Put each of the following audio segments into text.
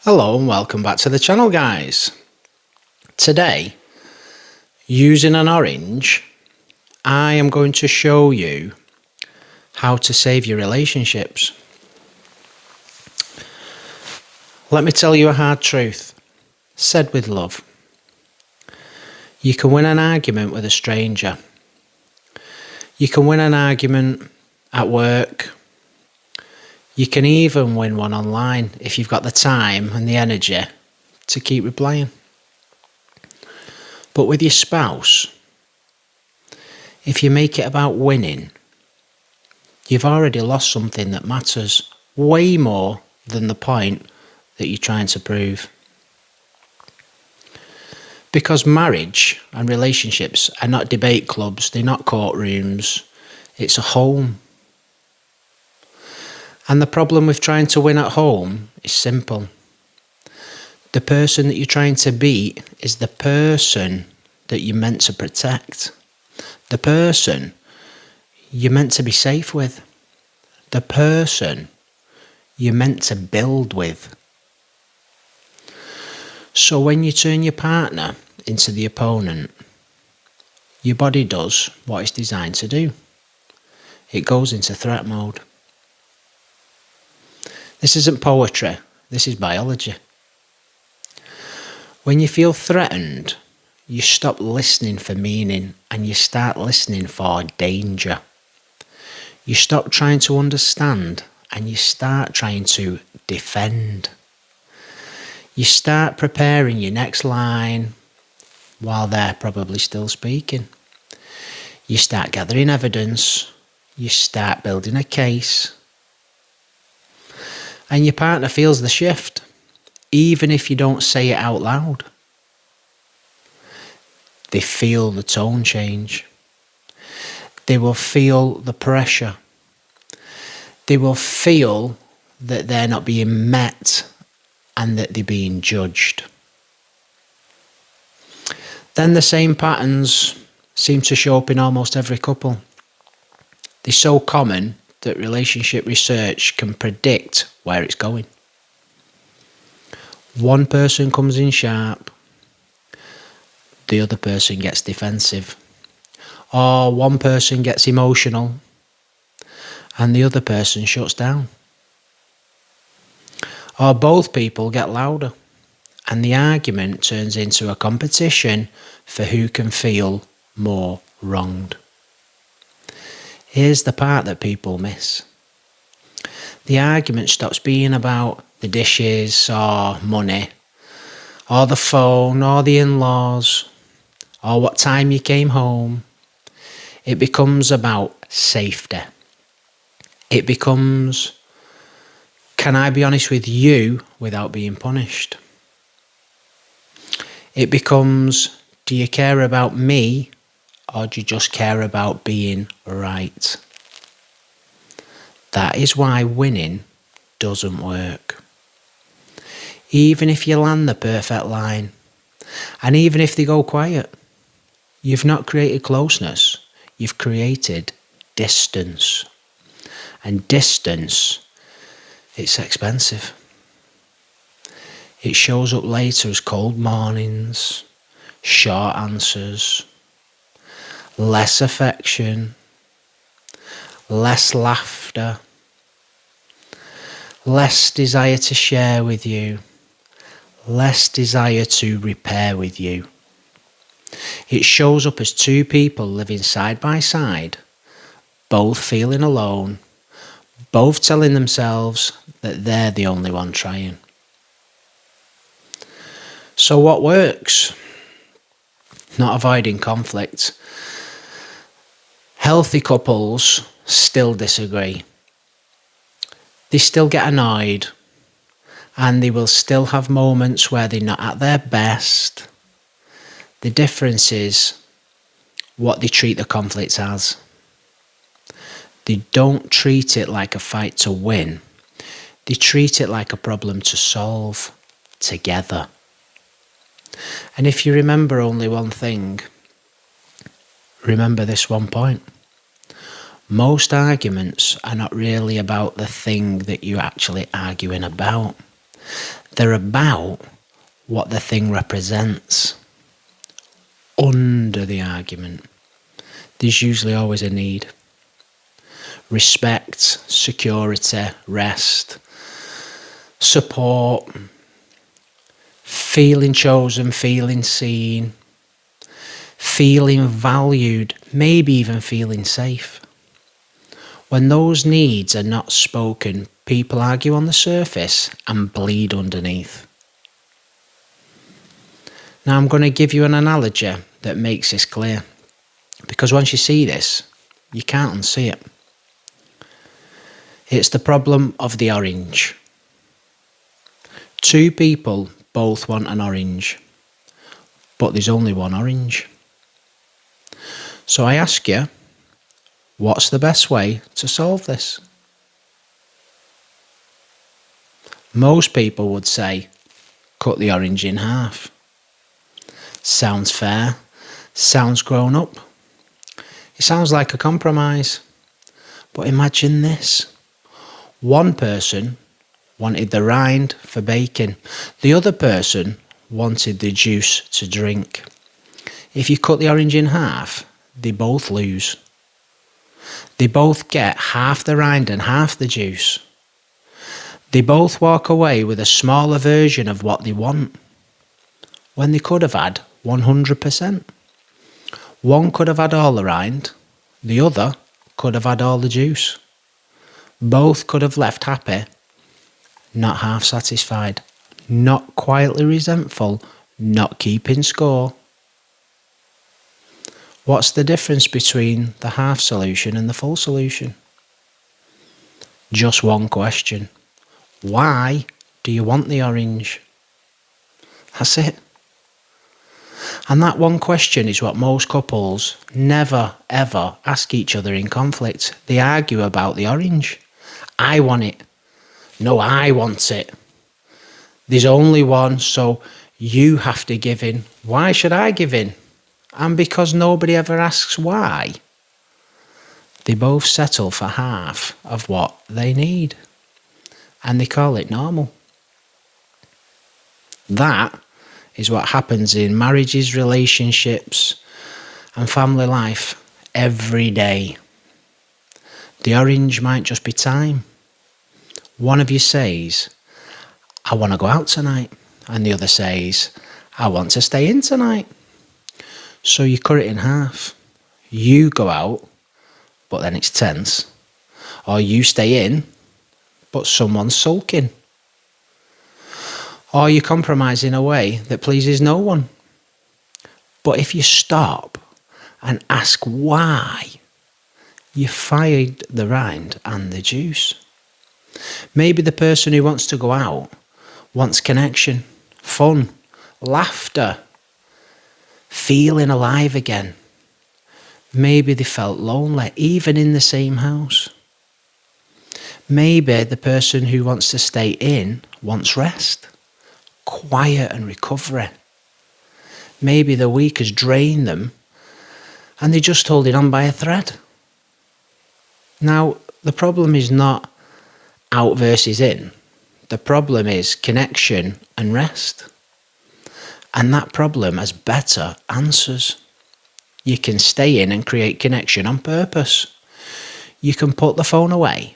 Hello and welcome back to the channel, guys. Today, using an orange, I am going to show you how to save your relationships. Let me tell you a hard truth, said with love. You can win an argument with a stranger. You can win an argument at work. You can even win one online if you've got the time and the energy to keep replying. But with your spouse, if you make it about winning, you've already lost something that matters way more than the point that you're trying to prove. Because marriage and relationships are not debate clubs, they're not courtrooms, it's a home. And the problem with trying to win at home is simple. The person that you're trying to beat is the person that you're meant to protect. The person you're meant to be safe with. The person you're meant to build with. So when you turn your partner into the opponent, your body does what it's designed to do. It goes into threat mode. This isn't poetry, this is biology. When you feel threatened, you stop listening for meaning and you start listening for danger. You stop trying to understand and you start trying to defend. You start preparing your next line while they're probably still speaking. You start gathering evidence. You start building a case. And your partner feels the shift, even if you don't say it out loud. They feel the tone change. They will feel the pressure. They will feel that they're not being met and that they're being judged. Then the same patterns seem to show up in almost every couple. They're so common that relationship research can predict where it's going. One person comes in sharp, the other person gets defensive. Or one person gets emotional and the other person shuts down. Or both people get louder and the argument turns into a competition for who can feel more wronged. Here's the part that people miss. The argument stops being about the dishes or money or the phone or the in-laws or what time you came home. It becomes about safety. It becomes, can I be honest with you without being punished? It becomes, do you care about me or do you just care about being right? That is why winning doesn't work. Even if you land the perfect line, and even if they go quiet, you've not created closeness, you've created distance. And distance, it's expensive. It shows up later as cold mornings, short answers, less affection, less laughter, less desire to share with you, less desire to repair with you. It shows up as two people living side by side, both feeling alone, both telling themselves that they're the only one trying. So what works? Not avoiding conflict. Healthy couples still disagree. They still get annoyed and they will still have moments where they're not at their best. The difference is what they treat the conflict as. They don't treat it like a fight to win. They treat it like a problem to solve together. And if you remember only one thing, remember this one point. Most arguments are not really about the thing that you're actually arguing about. They're about what the thing represents. Under the argument, there's usually always a need. Respect, security, rest, support, feeling chosen, feeling seen, feeling valued, maybe even feeling safe. When those needs are not spoken, people argue on the surface and bleed underneath. Now I'm going to give you an analogy that makes this clear, because once you see this, you can't unsee it. It's the problem of the orange. Two people both want an orange, but there's only one orange. So I ask you, what's the best way to solve this? Most people would say, cut the orange in half. Sounds fair, sounds grown up. It sounds like a compromise. But imagine this. One person wanted the rind for baking. The other person wanted the juice to drink. If you cut the orange in half, they both lose. They both get half the rind and half the juice. They both walk away with a smaller version of what they want, when they could have had 100%. One could have had all the rind, the other could have had all the juice. Both could have left happy, not half satisfied, not quietly resentful, not keeping score. What's the difference between the half solution and the full solution? Just one question. Why do you want the orange? That's it. And that one question is what most couples never ever ask each other in conflict. They argue about the orange. I want it. No, I want it. There's only one, so you have to give in. Why should I give in? And because nobody ever asks why, they both settle for half of what they need. And they call it normal. That is what happens in marriages, relationships, and family life every day. The orange might just be time. One of you says, I want to go out tonight. And the other says, I want to stay in tonight. So you cut it in half. You go out, but then it's tense. Or you stay in, but someone's sulking. Or you compromise in a way that pleases no one. But if you stop and ask why, you fired the rind and the juice. Maybe the person who wants to go out wants connection, fun, laughter, feeling alive again. Maybe they felt lonely, even in the same house. Maybe the person who wants to stay in wants rest, quiet and recovery. Maybe the week has drained them and they're just holding on by a thread. Now, the problem is not out versus in. The problem is connection and rest. And that problem has better answers. You can stay in and create connection on purpose. You can put the phone away.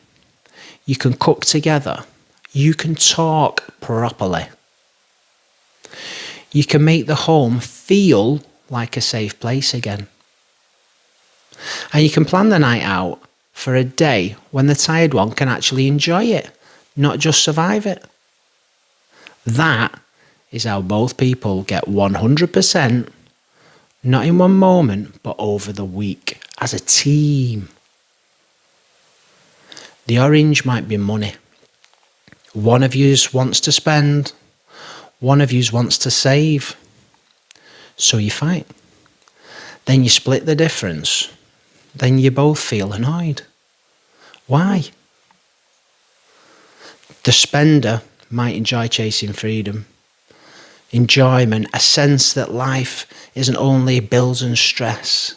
You can cook together. You can talk properly. You can make the home feel like a safe place again. And you can plan the night out for a day when the tired one can actually enjoy it, not just survive it. That is how both people get 100%, not in one moment, but over the week, as a team. The orange might be money. One of you wants to spend, one of you wants to save. So you fight. Then you split the difference. Then you both feel annoyed. Why? The spender might enjoy chasing freedom, enjoyment, a sense that life isn't only bills and stress.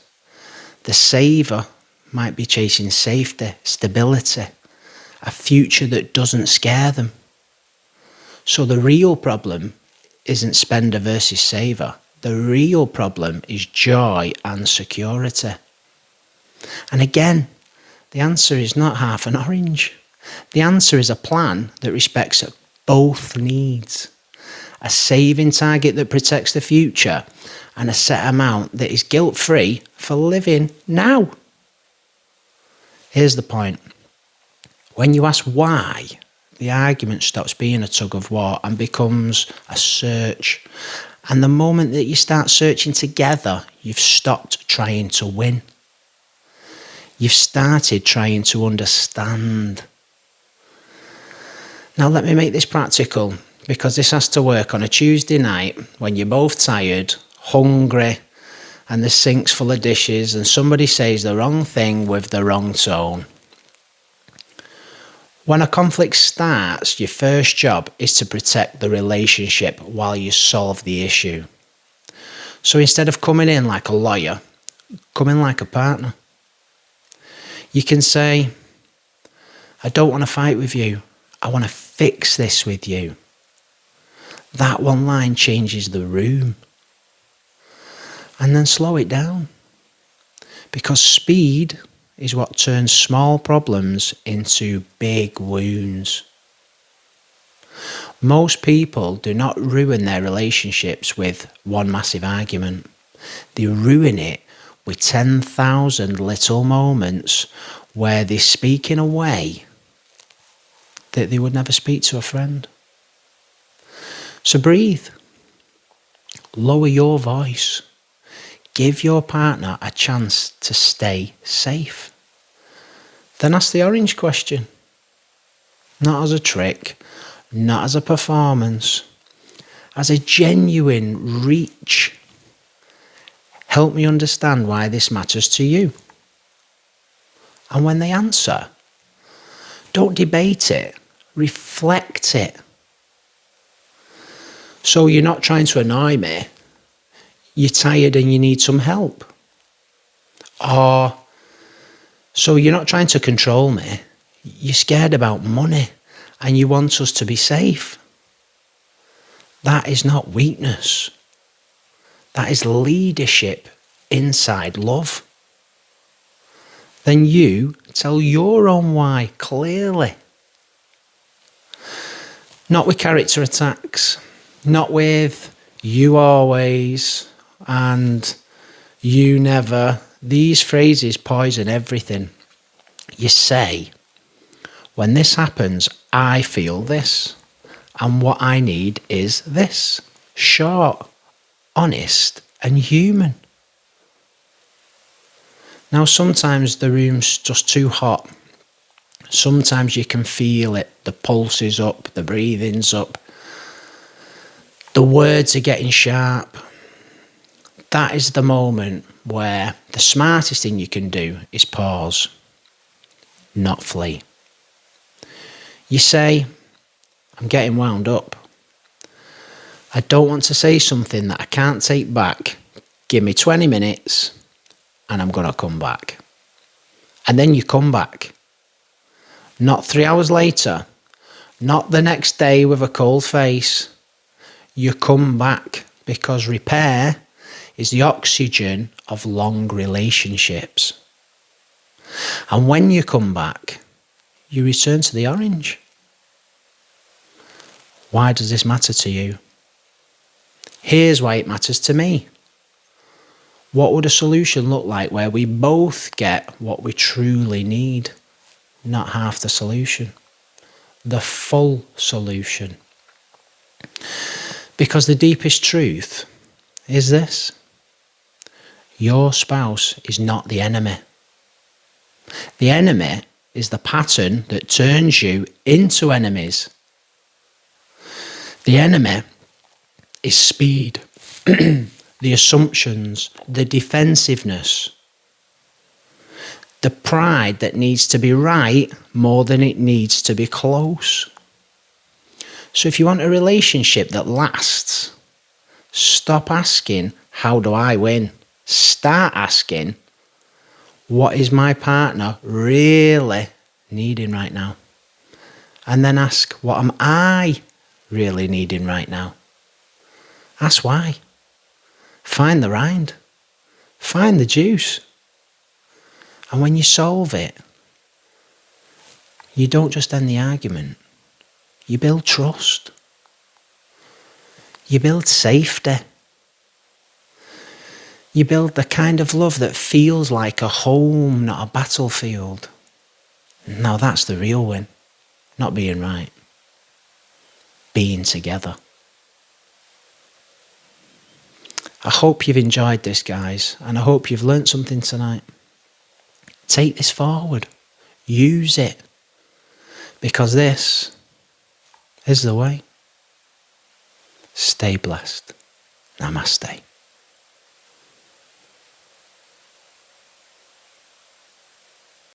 The saver might be chasing safety, stability, a future that doesn't scare them. So the real problem isn't spender versus saver. The real problem is joy and security. And again, the answer is not half an orange. The answer is a plan that respects both needs. A saving target that protects the future, and a set amount that is guilt-free for living now. Here's the point. When you ask why, the argument stops being a tug of war and becomes a search. And the moment that you start searching together, you've stopped trying to win. You've started trying to understand. Now let me make this practical, because this has to work on a Tuesday night when you're both tired, hungry, and the sink's full of dishes and somebody says the wrong thing with the wrong tone. When a conflict starts, your first job is to protect the relationship while you solve the issue. So instead of coming in like a lawyer, come in like a partner. You can say, I don't want to fight with you. I want to fix this with you. That one line changes the room. And then slow it down. Because speed is what turns small problems into big wounds. Most people do not ruin their relationships with one massive argument. They ruin it with 10,000 little moments where they speak in a way that they would never speak to a friend. So breathe. Lower your voice. Give your partner a chance to stay safe. Then ask the orange question. Not as a trick, not as a performance, as a genuine reach. Help me understand why this matters to you. And when they answer, don't debate it, reflect it. So you're not trying to annoy me. You're tired and you need some help. Or, so you're not trying to control me. You're scared about money and you want us to be safe. That is not weakness. That is leadership inside love. Then you tell your own why clearly. Not with character attacks. Not with you always and you never. These phrases poison everything. You say, when this happens, I feel this. And what I need is this. Short, honest, and human. Now, sometimes the room's just too hot. Sometimes you can feel it. The pulse is up, the breathing's up. The words are getting sharp. That is the moment where the smartest thing you can do is pause, not flee. You say, I'm getting wound up. I don't want to say something that I can't take back. Give me 20 minutes and I'm going to come back. And then you come back. Not 3 hours later, not the next day with a cold face. You come back because repair is the oxygen of long relationships. And when you come back, you return to the orange. Why does this matter to you? Here's why it matters to me. What would a solution look like where we both get what we truly need? Not half the solution. The full solution. Because the deepest truth is this. Your spouse is not the enemy. The enemy is the pattern that turns you into enemies. The enemy is speed, the assumptions, the defensiveness, the pride that needs to be right more than it needs to be close. So if you want a relationship that lasts, stop asking, how do I win? Start asking, what is my partner really needing right now? And then ask, what am I really needing right now? Ask why. Find the rind. Find the juice. And when you solve it, you don't just end the argument. You build trust. You build safety. You build the kind of love that feels like a home, not a battlefield. Now that's the real win. Not being right. Being together. I hope you've enjoyed this, guys, and I hope you've learnt something tonight. Take this forward. Use it. Because this is the way. Stay blessed. Namaste.